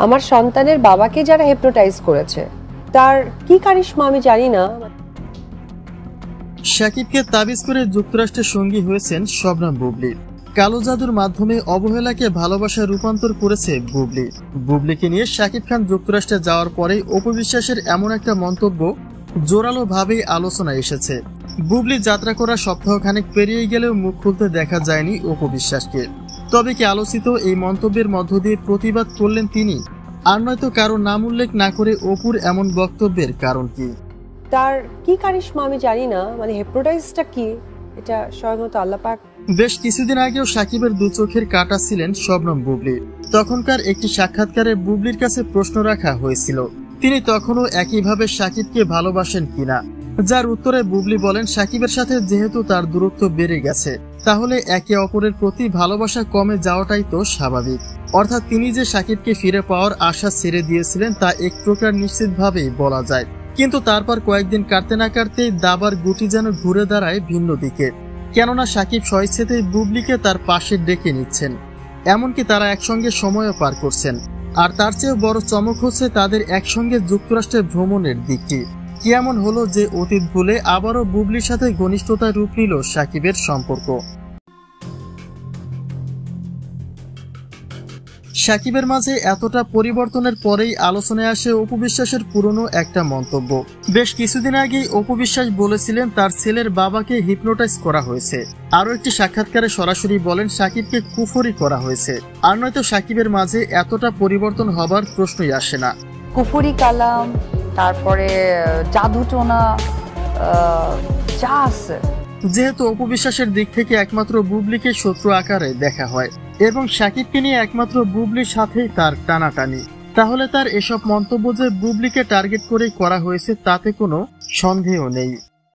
আমার সন্তানের বাবাকে যারা হিপনোটাইজ করেছে তার কি কারিশমা আমি জানি না। শাকিবকে তাবিজ করে যুক্তরাষ্ট্রের সঙ্গী হয়েছেন শবনম বুবলি। কালো জাদুর মাধ্যমে অবহেলাকে ভালোবাসায় রূপান্তর করেছে বুবলি। বুবলিকে নিয়ে শাকিব খান যুক্তরাষ্ট্রে যাওয়ার পরেই অপু বিশ্বাসের এমন একটা মন্তব্য জোরালো ভাবেই আলোচনায় এসেছে। বুবলি যাত্রা করা সপ্তাহখানেক পেরিয়ে গেলেও মুখ খুলতে দেখা যায়নি অপু বিশ্বাসকে। তবে কি আলোচিত এই মন্তব্যের মধ্য দিয়ে প্রতিবাদ করলেন তিনি? আর নয়তো কারো নাম উল্লেখ না করে অপুর এমন বক্তব্যের কারণ কি? তার কি কারিশমা আমি জানি না, হিপনোটাইজটা কি এটা স্বয়ংত আল্লাহ পাক। বেশ কিছুদিন আগেও শাকিবের দু চোখের কাটা ছিলেন শবনম বুবলি। তখনকার একটি সাক্ষাৎকারে বুবলির কাছে প্রশ্ন রাখা হয়েছিল তিনি তখনও একইভাবে শাকিবকে ভালোবাসেন কিনা, যার উত্তরে বুবলি বলেন শাকিবের সাথে যেহেতু তার দূরত্ব বেড়ে গেছে তাহলে একে অপরের প্রতি ভালোবাসা কমে যাওয়াটাই তো স্বাভাবিক। অর্থাৎ তিনি যে শাকিবকে ফিরে পাওয়ার আশা ছেড়ে দিয়েছিলেন তা এক প্রকার নিশ্চিতভাবেই বলা যায়। কিন্তু তারপর কয়েকদিন কাটতে না কাটতেই দাবার গুটি যেন ঘুরে দাঁড়ায় ভিন্ন দিকে। কেননা শাকিব স্বেচ্ছাতেই বুবলিকে তার পাশে ডেকে নিচ্ছেন, এমনকি তারা একসঙ্গে সময়ও পার করছেন। আর তার চেয়েও বড় চমক হচ্ছে তাদের একসঙ্গে যুক্তরাষ্ট্রে ভ্রমণের দিকটি। কি এমন হলো যে অতীত ভুলে আবারও বুবলির সাথে ঘনিষ্ঠতায় রূপ নিল শাকিবের সম্পর্ক। শাকিবের মাঝে এতটা পরিবর্তনের পরেই আলোচনায় আসে অপু বিশ্বাসের পুরনো একটা মন্তব্য। বেশ কিছুদিন আগেই অপু বিশ্বাস বলেছিলেন তার ছেলের বাবাকে হিপনোটাইজ করা হয়েছে। আরও একটি সাক্ষাৎকারে সরাসরি বলেন শাকিবকে কুফরি করা হয়েছে। আর নয়তো শাকিবের মাঝে এতটা পরিবর্তন হবার প্রশ্নই আসে না। কুফরি কালাম, তারপরে জাদুটোনা যা আছে। যেহেতু অপু বিশ্বাসের দিক থেকে একমাত্র বুবলিকে শত্রু আকারে দেখা হয় এবং শাকিবকে নিয়ে একমাত্র বুবলির সাথেই তার টানাটানি, তাহলে তার এসব মন্তব্য যে বুবলিকে টার্গেট করেই করা হয়েছে তাতে কোনো সন্দেহ নেই।